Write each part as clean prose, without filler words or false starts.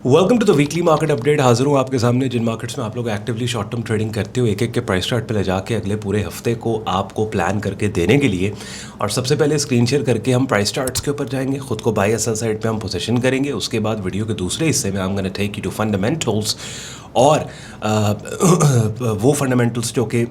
Welcome to the weekly market update. हाजिर हूँ आपके सामने जिन मार्केट्स में आप लोग एक्टिवली शॉर्ट टर्म ट्रेडिंग करते हो, एक एक के प्राइस चार्ट पे ले जाके अगले पूरे हफ्ते को आपको प्लान करके देने के लिए। और सबसे पहले स्क्रीन शेयर करके हम प्राइस चार्ट्स के ऊपर जाएंगे, खुद को बाय सेल साइड पे हम पोजीशन करेंगे। उसके बाद वीडियो के दूसरे हिस्से में हम gonna take you to fundamentals और वो फंडामेंटल्स जो कि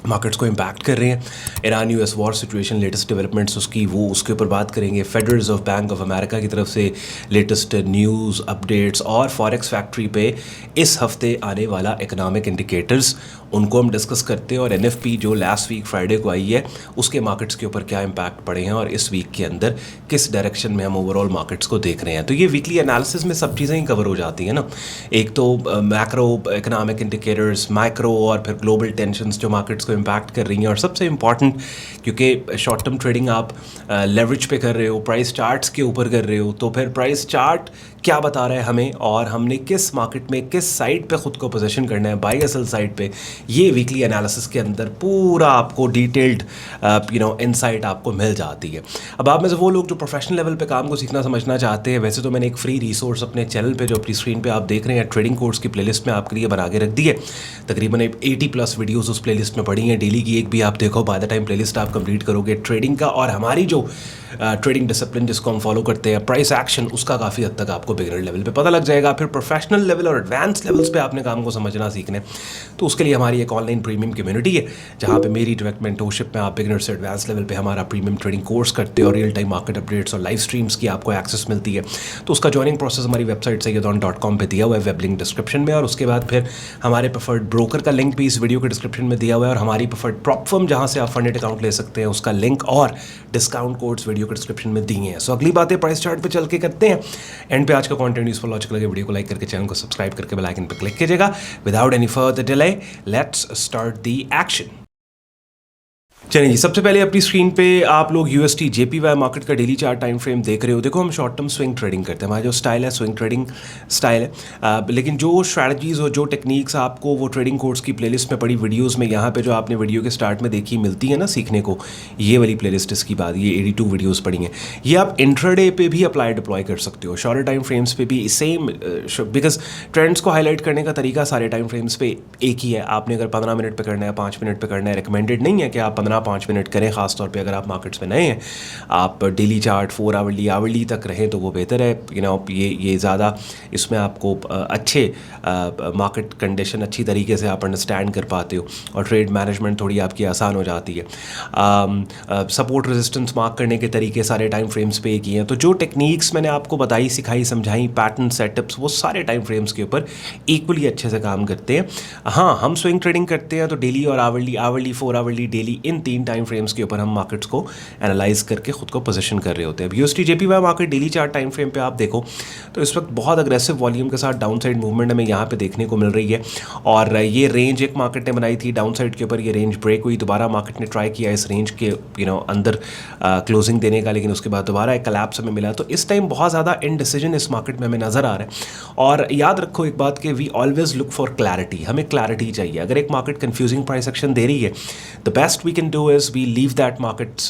मार्केट्स को इम्पैक्ट कर रहे हैं। Iran US war situation, latest developments उसके ऊपर बात करेंगे। Federal reserve bank of America की तरफ से लेटेस्ट न्यूज़ अपडेट्स और फॉरेक्स फैक्ट्री पे इस हफ्ते आने वाला इकोनॉमिक इंडिकेटर्स उनको हम डिस्कस करते हैं। और एनएफपी जो लास्ट वीक फ्राइडे को आई है उसके मार्केट्स के ऊपर क्या इम्पैक्ट पड़े हैं और इस वीक के अंदर किस डायरेक्शन में हम ओवरऑल मार्केट्स को देख रहे हैं। तो ये वीकली एनालिसिस में सब चीज़ें ही कवर हो जाती हैं ना। एक तो मैक्रो इकोनॉमिक इंडिकेटर्स, माइक्रो और फिर ग्लोबल टेंशंस जो मार्केट्स को इम्पैक्ट कर रही हैं। और सबसे इम्पॉर्टेंट, क्योंकि शॉर्ट टर्म ट्रेडिंग आप लेवरेज पे कर रहे हो, प्राइस चार्ट्स के ऊपर कर रहे हो, तो फिर प्राइस चार्ट क्या बता रहा है हमें और हमने किस मार्केट में किस साइड पे खुद को पोजीशन करना है, बाय या सेल साइड पे, ये वीकली एनालिसिस के अंदर पूरा आपको डिटेल्ड इनसाइट आपको मिल जाती है। अब आप में से वो लोग जो प्रोफेशनल लेवल पे काम को सीखना समझना चाहते हैं, वैसे तो मैंने एक फ्री रिसोर्स अपने चैनल पे जो अपनी स्क्रीन पे आप देख रहे हैं ट्रेडिंग कोर्स की प्लेलिस्ट में आपके लिए बना के रख दी है। तकरीबन 80+ वीडियोज़ उस प्लेलिस्ट में पड़ी हैं। डेली की एक भी आप देखो, बाय द टाइम प्लेलिस्ट आप कंप्लीट करोगे ट्रेडिंग का और हमारी जो ट्रेडिंग डिसिप्लिन जिसको हम फॉलो करते हैं, प्राइस एक्शन, उसका काफ़ी हद तक आपको बिगिनर लेवल पे पता लग जाएगा। फिर प्रोफेशनल लेवल और एडवांस लेवल्स पे आपने काम को समझना सीखना है, तो उसके लिए हमारी एक ऑनलाइन प्रीमियम कम्युनिटी है जहाँ पे मेरी डायरेक्ट मेंटरशिप में आप बिगिनर से एडवांस लेवल पे हमारा प्रीमियम ट्रेडिंग कोर्स करते हो और रियल टाइम मार्केट अपडेट्स और लाइव स्ट्रीम्स की आपको एक्सेस मिलती है। तो उसका ज्वाइनिंग प्रोसेस हमारी वेबसाइट sayyadon.com पे दिया हुआ है, वेब लिंक डिस्क्रिप्शन में। और उसके बाद फिर हमारे प्रेफर्ड ब्रोकर का लिंक भी इस वीडियो के डिस्क्रिप्शन में दिया हुआ है और हमारी प्रेफर्ड प्रॉप फर्म जहाँ से आप फंडेड अकाउंट ले सकते हैं उसका लिंक और डिस्काउंट कोड्स वीडियो के डिस्क्रिप्शन में दिए हैं। सो अगली बातें प्राइस चार्ट पे चल के करते हैं। एंड पे आज का कंटेंट यूजफुल लॉजिकल लगे, वीडियो को लाइक करके चैनल को सब्सक्राइब करके बेल आइकन पे क्लिक कीजिएगा। Without any further delay let's start the action. चलिए जी, सबसे पहले अपनी स्क्रीन पे आप लोग यूएसटी जेपीवाई मार्केट का डेली चार्ट टाइम फ्रेम देख रहे हो। देखो, हम शॉर्ट टर्म स्विंग ट्रेडिंग करते हैं, हमारा जो स्टाइल है स्विंग ट्रेडिंग स्टाइल है। लेकिन जो स्ट्रैटेजीज़ और जो टेक्निक्स आपको वो ट्रेडिंग कोर्स की प्लेलिस्ट में पड़ी वीडियोस में, यहाँ पे जो आपने वीडियो के स्टार्ट में देखी मिलती है ना सीखने को, ये वाली प्लेलिस्ट इसकी बात, ये 82 वीडियोज़ पड़ी हैं। ये आप इंट्राडे पे भी अप्लाई डिप्लॉय कर सकते हो, शॉर्टर टाइम फ्रेम्स पे भी सेम, बिकॉज ट्रेंड्स को हाईलाइट करने का तरीका सारे टाइम फ्रेम्स पे एक ही है। आपने अगर 15 मिनट पे करना है, 5 मिनट पे करना है, रिकमेंडेड नहीं है कि आप 15-5 मिनट करें। खासतौर पे अगर आप मार्केट्स में नए हैं, आप डेली चार्ट 4 आवरली तक रहें तो वो बेहतर है। ये ज़्यादा इसमें आपको अच्छे मार्केट कंडीशन अच्छी तरीके से आप अंडरस्टैंड कर पाते हो और ट्रेड मैनेजमेंट थोड़ी आपकी आसान हो जाती है। सपोर्ट रेजिस्टेंस मार्क करने के तरीके सारे टाइम फ्रेम्स पे एक ही हैं। तो जो टेक्निक्स मैंने आपको बताई, सिखाई, समझाई, पैटर्न, सेटअप्स, वो सारे टाइम फ्रेम्स के ऊपर इक्वली अच्छे से काम करते हैं। हाँ, हम स्विंग ट्रेडिंग करते हैं तो डेली और आवरली 4 आवरली, डेली, इन 3 टाइम फ्रेम्स के ऊपर हम मार्केट्स को एनालाइज करके खुद को पोजीशन कर रहे होते हैं। UST JPY market daily chart time frame पे आप देखो तो इस वक्त बहुत अग्रेसिव वॉल्यूम के साथ डाउन साइड मूवमेंट हमें यहाँ पे देखने को मिल रही है। और ये रेंज एक मार्केट ने बनाई थी डाउन साइड के ऊपर, ये रेंज ब्रेक हुई, दोबारा मार्केट ने ट्राई किया इस रेंज के अंदर क्लोजिंग देने का, लेकिन उसके बाद दोबारा एक कलैप्स हमें मिला। तो इस टाइम बहुत ज़्यादा इनडिसीजन इस मार्केट में हमें नज़र आ रहा है। और याद रखो एक बात कि we always look for clarity, हमें क्लैरिटी चाहिए। अगर एक मार्केट कंफ्यूजिंग प्राइस एक्शन दे रही है, the best we can do is we leave that markets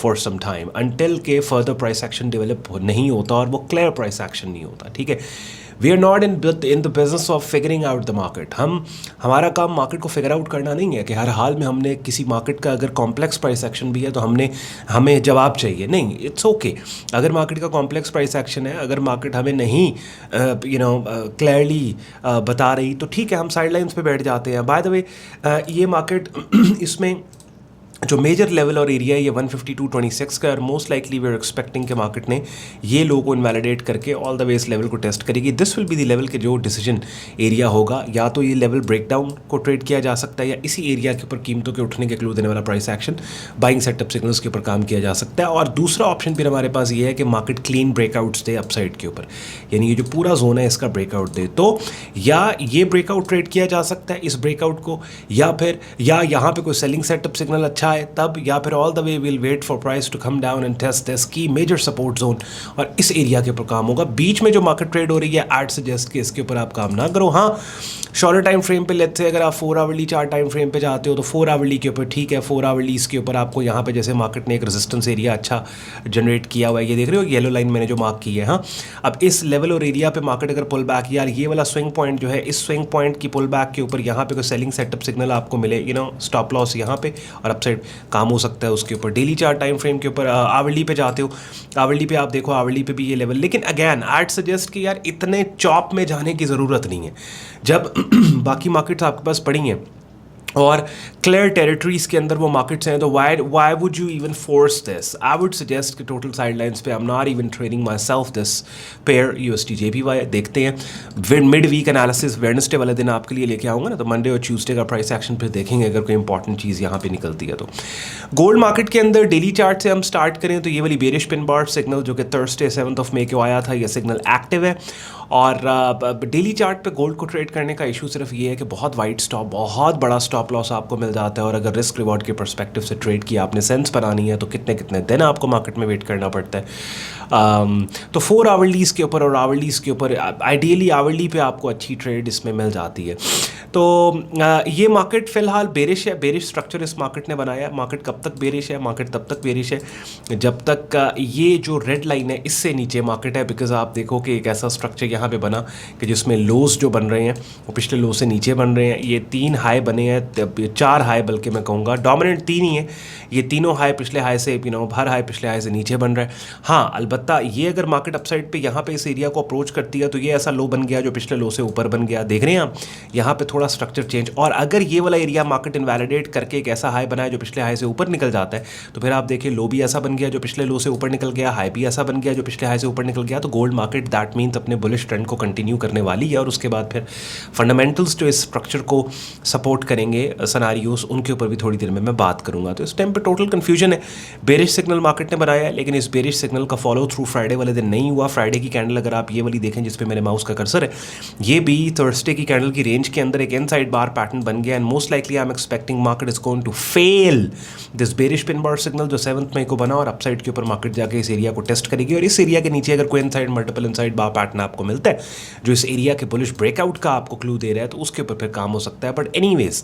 for some time until के further price action develop नहीं होता और वो clear price action नहीं होता। ठीक है, we are not in the business of figuring out the market। हमारा काम मार्केट को फिगर आउट करना नहीं है कि हर हाल में हमने किसी मार्केट का अगर कॉम्प्लेक्स प्राइस एक्शन भी है तो हमें जवाब चाहिए, नहीं, इट्स ओके। अगर मार्केट का कॉम्प्लेक्स प्राइस एक्शन है, अगर मार्केट हमें नहीं क्लियरली बता रही तो ठीक है, हम साइड लाइन्स पे बैठ जाते हैं। बाय द वे, ये मार्केट इसमें जो मेजर लेवल और एरिया है ये 152.26 का, और most likely we are expecting के मार्केट ने ये लो को इनवैलिडेट करके ऑल द वे इस लेवल को टेस्ट करेगी। This will be the level के जो डिसीजन एरिया होगा, या तो ये लेवल ब्रेकडाउन को ट्रेड किया जा सकता है या इसी एरिया के ऊपर कीमतों के उठने के क्लू देने वाला price action, buying setup signals के ऊपर काम किया जा सकता है। और दूसरा ऑप्शन फिर हमारे पास ये है कि मार्केट क्लीन ब्रेकआउट्स दे अपसाइड के ऊपर, यानी ये जो पूरा जोन है इसका ब्रेकआउट दे, तो या ये ब्रेकआउट ट्रेड किया जा सकता है इस ब्रेकआउट को, या फिर यहाँ पे कोई सेलिंग सेटअप सिग्नल अच्छा हाई तब, या फिर all the way will wait for price to come down and test this की मेजर सपोर्ट जोन, और इस एरिया के ऊपर काम होगा। बीच में जो मार्केट ट्रेड हो रही है, ऐड सजेस्ट कि इसके ऊपर आप काम ना करो। हाँ, शॉर्टर टाइम फ्रेम पे लेते हैं, अगर आप 4 आवर्ली चार्ट टाइम फ्रेम पे जाते हो तो 4 आवर्ली के ऊपर ठीक है, 4 आवर्ली इसके ऊपर आपको यहाँ पे जैसे मार्केट ने एक रेजिस्टेंस एरिया अच्छा जनरेट किया हुआ है, ये देख रहे हो येलो लाइन मैंने जो मार्क की है। हाँ, अब इस लेवल और एरिया पे मार्केट अगर पुल बैक, यार ये वाला स्विंग पॉइंट जो है, इस स्विंग पॉइंट की पुल बैक के ऊपर यहाँ पे कोई सेलिंग सेटअप सिग्नल आपको मिले, स्टॉप लॉस यहाँ पे और अपसाइड काम हो सकता है उसके ऊपर। डेली चार्ट टाइम फ्रेम के ऊपर आवरली पे जाते हो, आवरली पे आप देखो, आवरली पे भी ये लेवल, लेकिन अगैन आई सजेस्ट कि यार इतने चॉप में जाने की ज़रूरत नहीं है। जब बाकी मार्केट्स आपके पास पड़ी हैं और क्लियर टेरिटरीज के अंदर वो मार्केट्स हैं, तो why would you even force this? I would suggest कि टोटल साइडलाइंस पे I am not even trading my self this pair USD JPY। देखते हैं मिड वीक एनालिसिस वेडनेसडे वाले दिन आपके लिए लेके आऊँगा ना, तो मंडे और ट्यूसडे का प्राइस एक्शन फिर देखेंगे अगर कोई इंपॉर्टेंट चीज़ यहाँ पे निकलती है तो। गोल्ड मार्केट के अंदर डेली चार्ट से हम स्टार्ट करें तो ये वाली बेरिश पिन बार सिग्नल जो कि थर्सडे 7 मई को आया था, ये सिग्नल एक्टिव है। और डेली चार्ट पे गोल्ड को ट्रेड करने का इशू सिर्फ ये है कि बहुत वाइड स्टॉप, बहुत बड़ा स्टॉप लॉस आपको मिल जाता है, और अगर रिस्क रिवॉर्ड के पर्सपेक्टिव से ट्रेड की आपने सेंस बनानी है तो कितने कितने दिन आपको मार्केट में वेट करना पड़ता है। तो 4 आवर्लीज के ऊपर और आवर्लीज के ऊपर आइडियली आवरली पे आपको अच्छी ट्रेड इसमें मिल जाती है। तो ये मार्केट फ़िलहाल बेरिश है, बेरिश स्ट्रक्चर इस मार्केट ने बनाया है। मार्केट कब तक बेरिश है? मार्केट तब तक बेरिश है जब तक ये जो रेड लाइन है इससे नीचे मार्केट है, बिकॉज आप देखो कि एक ऐसा स्ट्रक्चर यहाँ पे बना कि जिसमें लोस जो बन रहे हैं वो पिछले लो से नीचे बन रहे हैं। ये 3 हाई बने हैं, 4 हाई बल्कि मैं कहूँगा, डोमिनेंट 3 ही है, ये तीनों हाई पिछले हाई से हर हाई पिछले हाई से नीचे बन रहा है। हाँ, अलबत्ता ये अगर मार्केट अपसाइड पे यहाँ पे इस एरिया को अप्रोच करती है तो ये ऐसा लो बन गया जो पिछले लो से ऊपर बन गया, देख रहे हैं आप यहाँ पे थोड़ा स्ट्रक्चर चेंज। और अगर ये वाला एरिया मार्केट इनवैलिडेट करके एक ऐसा हाई बनाया जो पिछले हाई से ऊपर निकल जाता है, तो फिर आप देखिए लो भी ऐसा बन गया जो पिछले लो से ऊपर निकल गया, हाई भी ऐसा बन गया जो पिछले हाई से ऊपर निकल गया, तो गोल्ड मार्केट दैट मीन्स अपने बुलिश ट्रेंड को कंटिन्यू करने वाली है। और उसके बाद फिर फंडामेंटल्स जो इस स्ट्रक्चर को सपोर्ट करेंगे सिनेरियोस, उनके ऊपर भी थोड़ी देर में मैं बात करूंगा। तो इस टाइम पे टोटल कंफ्यूजन है। बेरिश सिग्नल मार्केट ने बनाया है, लेकिन इस बेरिश सिग्नल का फॉलो थ्रू फ्राइडे वाले दिन नहीं हुआ। फ्राइडे की कैंडल अगर आप ये वाली देखें जिस पे मेरे माउस का कर्सर है, ये भी थर्सडे की कैंडल की रेंज के अंदर एक इनसाइड बार पैटर्न बन गया, and most likely I am expecting market is going to fail this bearish pin bar signal जो 7 मई को बना, और अपसाइड के ऊपर मार्केट जाके इस एरिया को टेस्ट करेगी। और इस एरिया के नीचे अगर कोई inside multiple inside bar pattern आपको मिलता है जो इस एरिया के बुलिश ब्रेकआउट का आपको क्लू दे रहा है, तो उसके ऊपर फिर काम हो सकता है। But anyways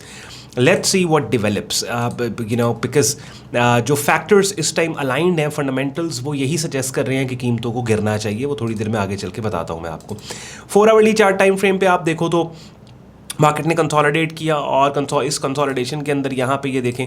let's see what develops, because जो फैक्टर्स इस टाइम अलाइंड हैं फंडामेंटल्स, वो यही सजेस्ट कर रहे हैं कि कीमतों को गिरना चाहिए। वो थोड़ी देर में आगे चल के बताता हूँ मैं आपको। 4 आवर्ली चार्ट टाइम फ्रेम पे आप देखो तो मार्केट ने कंसोलिडेट किया, और इस कंसोलिडेशन के अंदर यहाँ पे ये देखें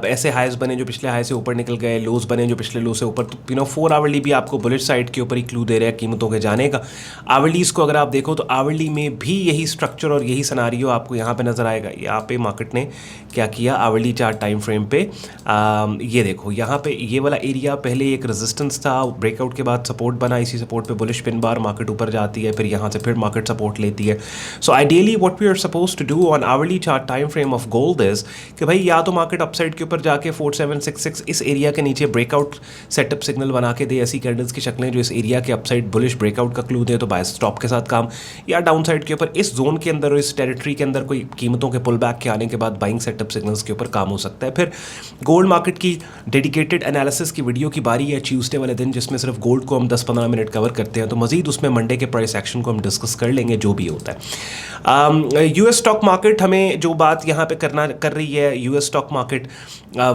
ऐसे हाइज बने जो पिछले हाई से ऊपर निकल गए, लोज बने जो पिछले लो से ऊपर। तो 4 आवर्ली भी आपको बुलिश साइड के ऊपर ही क्लू दे रहे हैं कीमतों के जाने का। आवरलीज को अगर आप देखो तो आवरली में भी यही स्ट्रक्चर और यही सिनेरियो आपको यहाँ पे नज़र आएगा। यहाँ पे मार्केट ने क्या किया, आवरली चार्ट टाइम फ्रेम पे ये देखो, यहाँ पे ये वाला एरिया पहले एक रेजिस्टेंस था, ब्रेकआउट के बाद सपोर्ट बना, इसी सपोर्ट पे बुलिश पिन बार मार्केट ऊपर जाती है, फिर यहाँ से फिर मार्केट सपोर्ट लेती है। So ideally what we are supposed to do on hourly chart time frame of gold is कि भाई या तो मार्केट अपसाइड के ऊपर जाके 4766 इस एरिया के नीचे ब्रेकआउट सेटअप सिग्नल बना के दे, ऐसी कैंडल्स की शक्लें जो इस एरिया के अपसाइड बुलिश ब्रेकआउट का क्लू दे, तो बाय स्टॉप के साथ काम, या डाउन साइड के ऊपर इस जोन के अंदर और इस टेरिटरी के अंदर कोई कीमतों के पुल बैक के आने के बाद बाइंग सेटअप सिग्नल्स के ऊपर काम हो सकता है। फिर गोल्ड मार्केट की डेडिकेटेड एनालिसिस की वीडियो की बारी है ट्यूसडे वाले दिन, जिसमें सिर्फ गोल्ड को हम 10-15 मिनट कवर करते हैं, तो मजीद उसमें मंडे के प्राइस एक्शन को हम डिस्कस कर लेंगे जो भी होता है। यूएस स्टॉक मार्केट हमें जो बात यहाँ पे कर रही है, यूएस स्टॉक मार्केट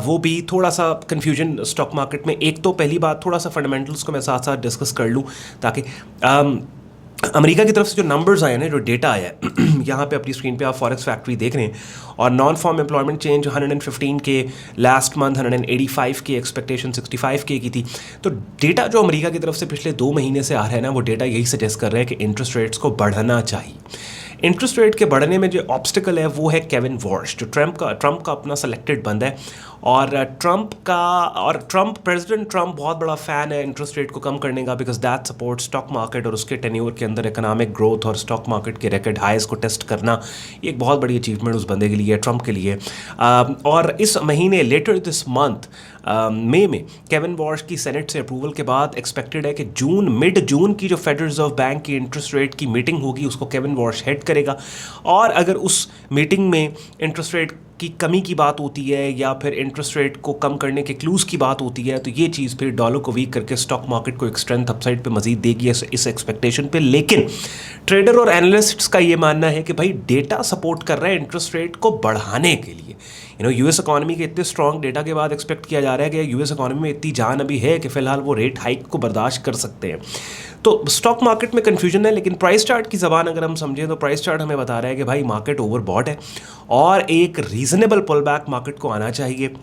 वो भी थोड़ा सा कन्फ्यूजन स्टॉक मार्केट में। एक तो पहली बात, थोड़ा सा फंडामेंटल्स को मैं साथ साथ डिस्कस कर लूँ ताकि अमेरिका की तरफ से जो नंबर्स आए हैं, जो डेटा आया है यहाँ पे अपनी स्क्रीन पे आप फॉरेक्स फैक्ट्री देख रहे हैं, और नॉन फॉर्म एम्प्लॉयमेंट चेंज 115 के लास्ट मंथ, 185 के एक्सपेक्टेशन 65 के की थी। तो डेटा जो अमेरिका की तरफ से पिछले 2 महीने से आ रहा है ना, वो डेटा यही सजेस्ट कर रहा है कि इंटरेस्ट रेट्स को बढ़ना चाहिए। इंटरेस्ट रेट के बढ़ने में जो ऑब्स्टिकल है वो है केविन वॉर्श, जो ट्रंप का अपना सेलेक्टेड बंदा है, और प्रेसिडेंट ट्रंप बहुत बड़ा फ़ैन है इंटरेस्ट रेट को कम करने का, because that support stock market, और उसके टेन्योर के अंदर इकोनॉमिक ग्रोथ और स्टॉक मार्केट के रिकॉर्ड हाइज को टेस्ट करना ये एक बहुत बड़ी अचीवमेंट उस बंदे के लिए, ट्रंप के लिए। और इस महीने लेटर दिस मंथ मई में केविन वॉर्श की सेनेट से अप्रूवल के बाद एक्सपेक्टेड है कि मिड जून की जो फेडरल रिजर्व बैंक की इंटरेस्ट रेट की मीटिंग होगी उसको केविन वॉर्श हेड करेगा, और अगर उस मीटिंग में इंटरेस्ट रेट की कमी की बात होती है या फिर इंटरेस्ट रेट को कम करने के क्लूज़ की बात होती है, तो ये चीज़ फिर डॉलर को वीक करके स्टॉक मार्केट को एक स्ट्रेंथ अपसाइड पे मजीद देगी इस एक्सपेक्टेशन पे। लेकिन ट्रेडर और एनालिस्ट्स का ये मानना है कि भाई डेटा सपोर्ट कर रहा है इंटरेस्ट रेट को बढ़ाने के लिए। यूएस इकॉनमी के इतने स्ट्रॉन्ग डेटा के बाद एक्सपेक्ट किया जा रहा है कि यूएस इकॉनमी में इतनी जान अभी है कि फ़िलहाल वो रेट हाइक को बर्दाश्त कर सकते हैं। तो स्टॉक मार्केट में कन्फ्यूजन है, लेकिन प्राइस चार्ट की ज़बान अगर हम समझें तो प्राइस चार्ट हमें बता रहा है कि भाई मार्केट ओवरबॉट है और एक रीज़नेबल पुल बैक मार्केट को आना चाहिए।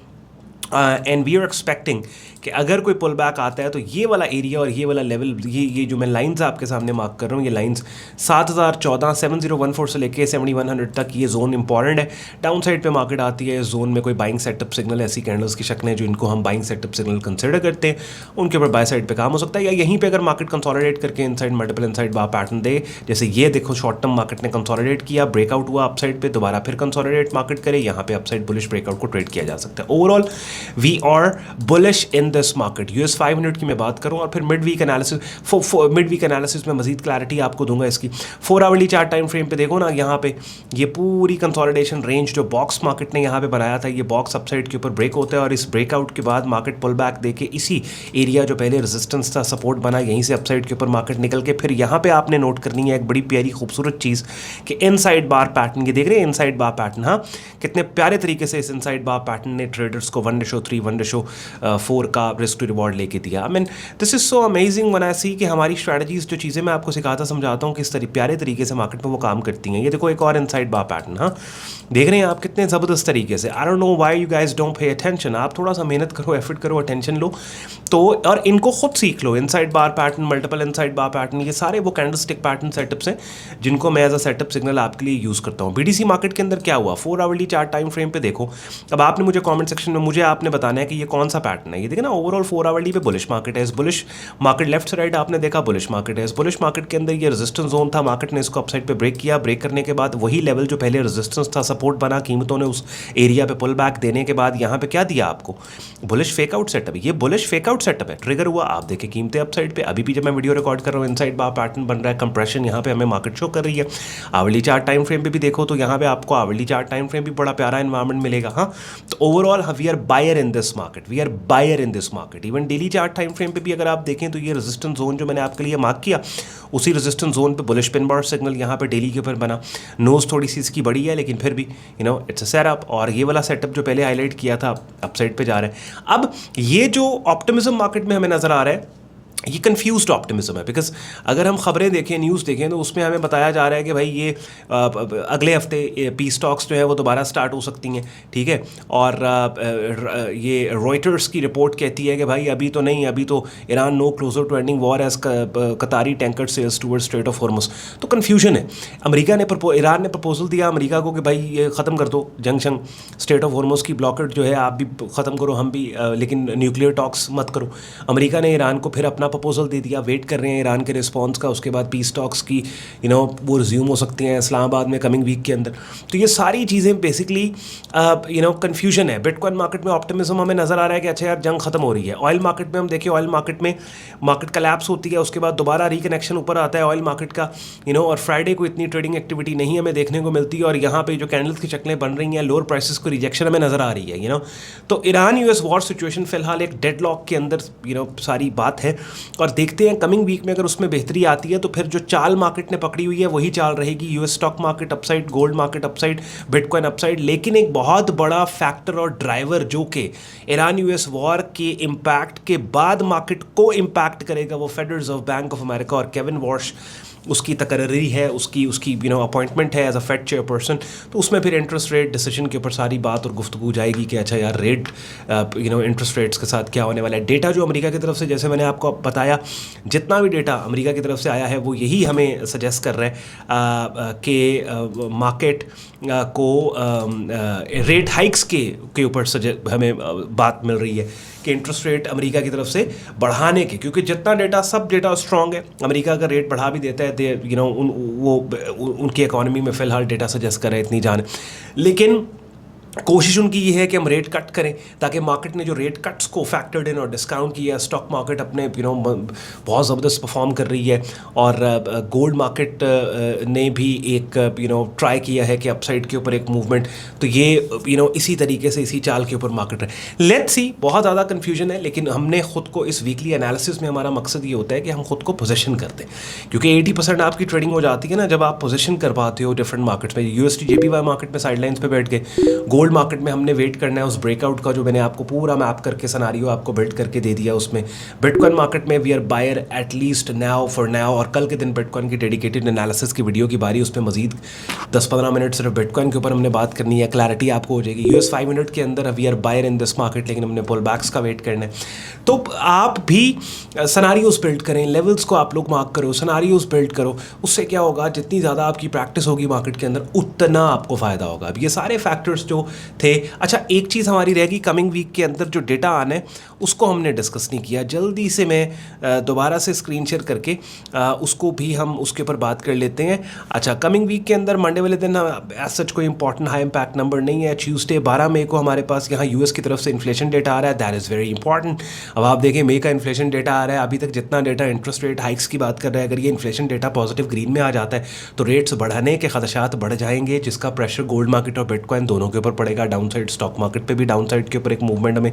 एंड वी आर एक्सपेक्टिंग कि अगर कोई पुल बैक आता है तो ये वाला एरिया और ये वाला लेवल, ये जो मैं लाइंस आपके सामने मार्क कर रहा हूँ, ये लाइंस 7014 7014 से लेके 7100 तक, ये जोन इंपॉर्टेंट है। डाउन साइड पे मार्केट आती है, इस जोन में कोई बाइंग सेटअप सिग्नल, ऐसी कैंडल्स की शक्ल है जो इनको हम बाइंग सेटअप सिग्नल कंसिडर करते हैं, उनके ऊपर बाय साइड पे काम हो सकता है। या यहीं पे अगर मार्केट कंसोलिडेट करके inside multiple inside bar pattern दे, जैसे ये देखो शॉर्ट टर्म मार्केट ने कंसोलिडेट किया, ब्रेकआउट हुआ अपसाइड पे, दोबारा फिर कंसोलिडेट मार्केट करे, यहाँ पे अपसाइड बुलिश ब्रेकआउट को ट्रेड किया जा सकता है। Overall we are bullish in this market. US 500 की मैं बात करूं और फिर मिड वीक एनालिसिस में मजीद क्लैरिटी आपको दूंगा इसकी। 4 आवरली चार्ट टाइम फ्रेम पे देखो ना, यहाँ पे ये पूरी कंसोलिडेशन रेंज जो बॉक्स मार्केट ने यहाँ पे बनाया था, ये बॉक्स अपसाइड के ऊपर ब्रेक होता है और इस ब्रेकआउट के बाद मार्केट पुल बैक देके इसी एरिया जो पहले रेजिस्टेंस था, सपोर्ट बना, यहीं से अपसाइड के ऊपर मार्केट निकल के फिर यहाँ पे आपने नोट करनी है एक बड़ी प्यारी खूबसूरत चीज़ कि इनसाइड बार पैटर्न, ये देख रहे हैं इनसाइड बार पैटर्न, हाँ कितने प्यारे तरीके से इस इनसाइड बार पैटर्न ने ट्रेडर्स को 1:3 1:4 का रिस्क टू रिवॉर्ड लेके दिया। I mean this is so amazing when I see कि हमारी स्ट्रैटेजीज, जो चीज़ें मैं आपको सिखाता समझाता हूँ किस प्यारे तरीके से मार्केट में वो काम करती हैं। ये देखो एक और इनसाइड बार पैटर्न, हाँ देख रहे हैं आप कितने ज़बरदस्त तरीके से। I don't know why you guys don't pay attention. आप थोड़ा सा मेहनत करो, एफर्ट करो, अटेंशन लो तो, और इनको खुद सीख लो। Inside bar pattern, multiple inside bar pattern, ये सारे वो कैंडलस्टिक पैटर्न सेटअप्स हैं जिनको मैं एज अ सेटअप सिग्नल आपके लिए यूज़ करता हूँ। बीडीसी मार्केट के अंदर क्या हुआ, 4 आवरली चार्ट टाइम फ्रेम पे देखो। अब आपने मुझे कमेंट सेक्शन में मुझे आपने बताना है कि ये कौन सा पैटर्न है। ये देखिए ना, ओवरऑल 4 आवरली पे बुलिश मार्केट है। इस बुलिश मार्केट लेफ्ट से राइट आपने देखा बुलिश मार्केट है। इस बुलिश मार्केट के अंदर ये रेजिस्टेंस जोन था, मार्केट ने इसको अपसाइड पे ब्रेक किया। ब्रेक करने के बाद वही लेवल जो पहले रेजिस्टेंस था, सपोर्ट बना, कीमतों ने उस एरिया पे पुल बैक देने के बाद यहाँ पे क्या दिया आपको, बुलिश फेकआउट सेटअप। ये बुलिश फेकआउट सेटअप है, ट्रिगर हुआ, आप देखें कीमतें अपसाइड पे। अभी भी जब मैं वीडियो रिकॉर्ड कर रहा हूँ इनसाइड बार पैटर्न बन रहा है, कंप्रेशन यहाँ पे हमें मार्केट शो कर रही है। आवरली चार्ट टाइम फ्रेम पे भी देखो तो यहाँ पे आपको आवरली चार्ट टाइम फ्रेम भी बड़ा प्यारा एनवायरमेंट मिलेगा। हाँ तो overall we are buyer in this market, we are buyer in this market. Even daily chart time frame पे भी अगर आप देखें तो ये रेजिस्टेंस जोन जो मैंने आपके लिए मार्क किया, उसी रेजिस्टेंस जोन पे बुलिश पिन बार सिग्नल यहाँ पे डेली के ऊपर बना। नोज थोड़ी सी इसकी बड़ी है लेकिन फिर भी इट्स अ सेटअप। और ये वाला सेटअप जो पहले हाईलाइट किया था अपसाइड पे जा रहा है। अब ये जो ऑप्टिमिज्म मार्केट में हमें नजर आ रहा है, ये कन्फ्यूज्ड ऑप्टिमिज्म है। बिकॉज अगर हम खबरें देखें, न्यूज़ देखें तो उसमें हमें बताया जा रहा है कि भाई ये अगले हफ्ते पी स्टॉक्स जो है वो दोबारा स्टार्ट हो सकती हैं, ठीक है। और ये रॉयटर्स की रिपोर्ट कहती है कि भाई अभी तो नहीं, अभी तो Iran no closer to ending war as Qatari tanker sails toward strait of Hormuz. तो कन्फ्यूजन है। ईरान ने प्रपोजल दिया अमेरिका को कि भाई ये ख़त्म कर दो जंग स्ट्रेट ऑफ हॉर्मुज की ब्लॉकेट जो है आप भी ख़त्म करो, हम भी, लेकिन न्यूक्लियर टॉक्स मत करो। अमेरिका ने ईरान को फिर अपना प्रपोजल दे दिया, वेट कर रहे हैं ईरान के रिस्पांस का। उसके बाद पीस टॉक्स की वो रिज्यूम हो सकती हैं इस्लामाबाद में कमिंग वीक के अंदर। तो ये सारी चीज़ें बेसिकली कन्फ्यूजन है। बिटकॉइन मार्केट में ऑप्टिमिज्म हमें नज़र आ रहा है कि अच्छा यार जंग खत्म हो रही है। ऑयल मार्केट में हम देखिए, ऑयल मार्केट में मार्केट कलैप्स होती है, उसके बाद दोबारा रिकनेक्शन ऊपर आता है ऑयल मार्केट का, और फ्राइडे को इतनी ट्रेडिंग एक्टिविटी नहीं हमें देखने को मिलती है। और यहाँ पे जो कैंडल्स की शक्लें बन रही हैं, लोअर प्राइसेस को रिजेक्शन हमें नज़र आ रही है। तो ईरान यूएस वॉर सिचुएशन फिलहाल एक डेडलॉक के अंदर सारी बात है। और देखते हैं कमिंग वीक में अगर उसमें बेहतरी आती है तो फिर जो चाल मार्केट ने पकड़ी हुई है वही चाल रहेगी। US stock market upside, gold market upside, bitcoin upside. लेकिन एक बहुत बड़ा फैक्टर और ड्राइवर जो कि ईरान यूएस वॉर के इम्पैक्ट के बाद मार्केट को इम्पैक्ट करेगा, वो federal reserve bank of America और केविन वॉश उसकी तकर्री है, उसकी अपॉइंटमेंट है एज अ फेड चेयरपर्सन। तो उसमें फिर इंटरेस्ट रेट डिसीजन के ऊपर सारी बात और गुफ्तगू जाएगी कि अच्छा यार रेट इंटरेस्ट रेट्स के साथ क्या होने वाला है। डेटा जो अमेरिका की तरफ से, जैसे मैंने आपको बताया, जितना भी डेटा अमेरिका की तरफ से आया है वो यही हमें सजेस्ट कर रहा है कि मार्केट को रेट हाइक्स के ऊपर हमें बात मिल रही है कि इंटरेस्ट रेट अमेरिका की तरफ से बढ़ाने के, क्योंकि जितना डेटा, सब डेटा स्ट्रॉन्ग है। अमेरिका अगर रेट बढ़ा भी देता है वो उनकी इकॉनमी में फ़िलहाल डेटा सजेस्ट कर रहे हैं इतनी जान। लेकिन कोशिश उनकी ये है कि हम रेट कट करें ताकि मार्केट ने जो रेट कट्स को फैक्टर्ड इन और डिस्काउंट किया, स्टॉक मार्केट अपने बहुत ज़बरदस्त परफॉर्म कर रही है और गोल्ड मार्केट ने भी एक ट्राई किया है कि अपसाइड के ऊपर एक मूवमेंट, तो ये इसी तरीके से इसी चाल के ऊपर मार्केट है। लेट्स सी, बहुत ज़्यादा कन्फ्यूजन है, लेकिन हमने खुद को इस वीकली एनालिसिस में हमारा मकसद ये होता है कि हम खुद को पोजीशन करते हैं, क्योंकि 80% आपकी ट्रेडिंग हो जाती है ना जब आप पोजीशन कर पाते हो डिफरेंट मार्केट्स में। USD JPY मार्केट में साइडलाइंस पे बैठ के, गोल्ड मार्केट में हमने वेट करना है उस ब्रेकआउट का जो मैंने आपको पूरा मैप करके सिनेरियो आपको बिल्ड करके दे दिया उसमें। बिटकॉइन मार्केट में we are buyer at least now for now, और कल के दिन बिटकॉइन की डेडिकेटेड एनालिसिस की वीडियो की बारी, उस पर मजीद 10-15 मिनट सिर्फ बिटकॉइन के ऊपर हमने बात करनी है, क्लैरिटी आपको हो जाएगी। US 5 मिनट के अंदर we are buyer in this market, लेकिन हमने पुल बैक्स का वेट करना है। तो आप भी सिनेरियोस बिल्ड करें, लेवल्स को आप लोग मार्क करो, सिनेरियोस बिल्ड करो, उससे क्या होगा, जितनी ज़्यादा आपकी प्रैक्टिस होगी मार्केट के अंदर उतना आपको फ़ायदा होगा। अब ये सारे फैक्टर्स जो थे, अच्छा एक चीज़ हमारी रहेगी कमिंग वीक के अंदर जो डेटा आना है उसको हमने डिस्कस नहीं किया, जल्दी से मैं दोबारा से स्क्रीन शेयर करके उसको भी हम उसके ऊपर बात कर लेते हैं। अच्छा, कमिंग वीक के अंदर मंडे वाले दिन एज सच कोई इंपॉर्टेंट हाई इम्पैक्ट नंबर नहीं है। ट्यूसडे 12 मई को हमारे पास यहाँ US की तरफ से इन्फ्लेशन डेटा आ रहा है, दैट इज़ वेरी इंपॉर्टेंट। अब आप देखें मई का इन्फ्लेशन डेटा आ रहा है, अभी तक जितना डेटा इंटरेस्ट रेट हाइक्स की बात कर रहा है, अगर ये इन्फ्लेशन डेटा पॉजिटिव ग्रीन में आ जाता है तो रेट्स बढ़ाने के खदशात बढ़ जाएंगे, जिसका प्रेशर गोल्ड मार्केट और बिटकॉइन दोनों के ऊपर पड़ेगा। डाउन साइड स्टॉक मार्केट पे भी डाउन साइड के ऊपर एक मूवमेंट हमें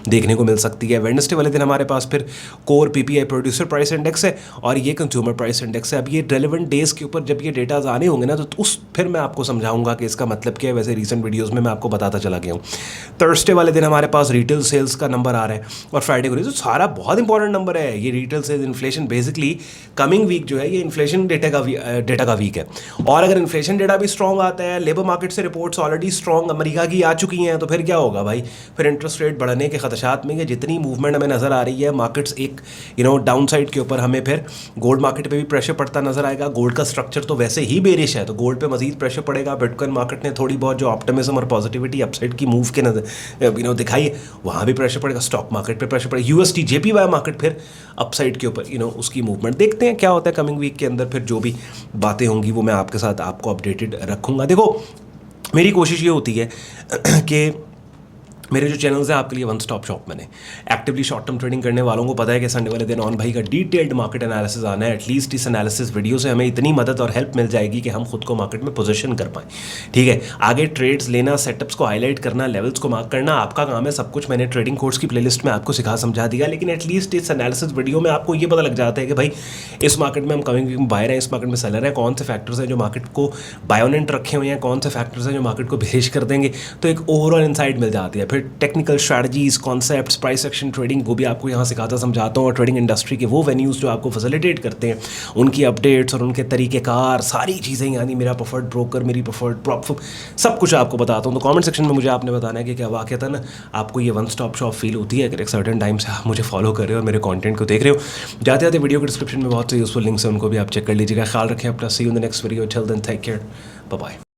देखने को मिल सकती है। वेडनेसडे वाले दिन हमारे पास फिर core PPI producer price index है और ये कंज्यूमर प्राइस इंडेक्स है। अब ये रेलेवेंट डेज के ऊपर जब ये डेटाज आने होंगे ना, तो उस फिर मैं आपको समझाऊंगा कि इसका मतलब क्या है। वैसे रिसेंट वीडियोस में मैं आपको बताता चला गया हूँ। थर्सडे वाले दिन हमारे पास रिटेल सेल्स का नंबर आ रहा है और फ्राइडे को, तो सारा बहुत इंपॉर्टेंट नंबर है ये retail sales. Inflation basically coming week जो है ये इन्फ्लेशन डेटा का वीक है, और अगर इन्फ्लेशन डेटा भी स्ट्रॉन्ग आता है, लेबर मार्केट से रिपोर्ट्स ऑलरेडी स्ट्रॉन्ग अमेरिका की आ चुकी हैं, तो फिर क्या होगा भाई, फिर इंटरेस्ट रेट बढ़ने के खदशात में जितनी मूवमेंट हमें नज़र आ रही है मार्केट्स एक डाउन साइड के ऊपर, हमें फिर गोल्ड मार्केट पे भी प्रेशर पड़ता नजर आएगा। गोल्ड का स्ट्रक्चर तो वैसे ही बेरिश है, तो गोल्ड पे मजीद प्रेशर पड़ेगा। बिटकॉइन मार्केट ने थोड़ी बहुत जो ऑप्टिमिज्म और पॉजिटिविटी अपसाइड की मूव के नजर दिखाई है, वहाँ भी प्रेशर पड़ेगा। स्टॉक मार्केट पे प्रेशर पड़ेगा। USD JPY मार्केट फिर अपसाइड के ऊपर उसकी मूवमेंट देखते हैं क्या होता है कमिंग वीक के अंदर। फिर जो भी बातें होंगी वो मैं आपके साथ आपको अपडेटेड रखूँगा। देखो, मेरी कोशिश ये होती है कि मेरे जो चैनल्स हैं आपके लिए वन स्टॉप शॉप मैंने एक्टिवली शॉर्ट टर्म ट्रेडिंग करने वालों को पता है कि संडे वाले दिन ऑन भाई का डिटेल्ड मार्केट एनालिसिस आना है। एटलीस्ट इस एनालिसिस वीडियो से हमें इतनी मदद और हेल्प मिल जाएगी कि हम खुद को मार्केट में पोजीशन कर पाएँ। ठीक है, आगे ट्रेड्स लेना, सेटअप्स को हाईलाइट करना, लेवल्स को मार्क करना आपका काम है। सब कुछ मैंने ट्रेडिंग कोर्स की प्लेलिस्ट में आपको सिखा समझा दिया, लेकिन एटलीस्ट इस एनालिसिस वीडियो में आपको ये पता लग जाता है कि भाई इस मार्केट में हम कमिंग वीक में बायर हैं, इस मार्केट में सेलर हैं, कौन से फैक्टर्स हैं जो मार्केट को बायोनेंट रखे हुए हैं, कौन से फैक्टर्स हैं जो मार्केट को बेरिश कर देंगे। तो एक ओवरऑल इनसाइट मिल जाती है। फिर technical strategies, concepts, price action trading वो भी आपको यहाँ सिखाता समझाता हूँ, और ट्रेडिंग इंडस्ट्री के वो वेन्यूज़ जो आपको फैसिलिटेट करते हैं उनकी अपडेट्स और उनके तरीक़ेकार, सारी चीज़ें, यानी मेरा प्रेफर्ड ब्रोकर, मेरी प्रेफर्ड प्रॉप, सब कुछ आपको बताता हूँ। तो कमेंट सेक्शन में मुझे आपने बताना है कि क्या वाक़तन आपको ये वन स्टॉप शॉप फील होती है, अगर एक सर्टेन टाइम से आप मुझे फॉलो कर रहे हो और मेरे कंटेंट को देख रहे हो। जाते जाते वीडियो के डिस्क्रिप्शन में बहुत से यूजफुल लिंक्स हैं, उनको भी आप चेक कर लीजिएगा। ख्याल रखें अपना। See you in the next video. Till then take care, bye bye.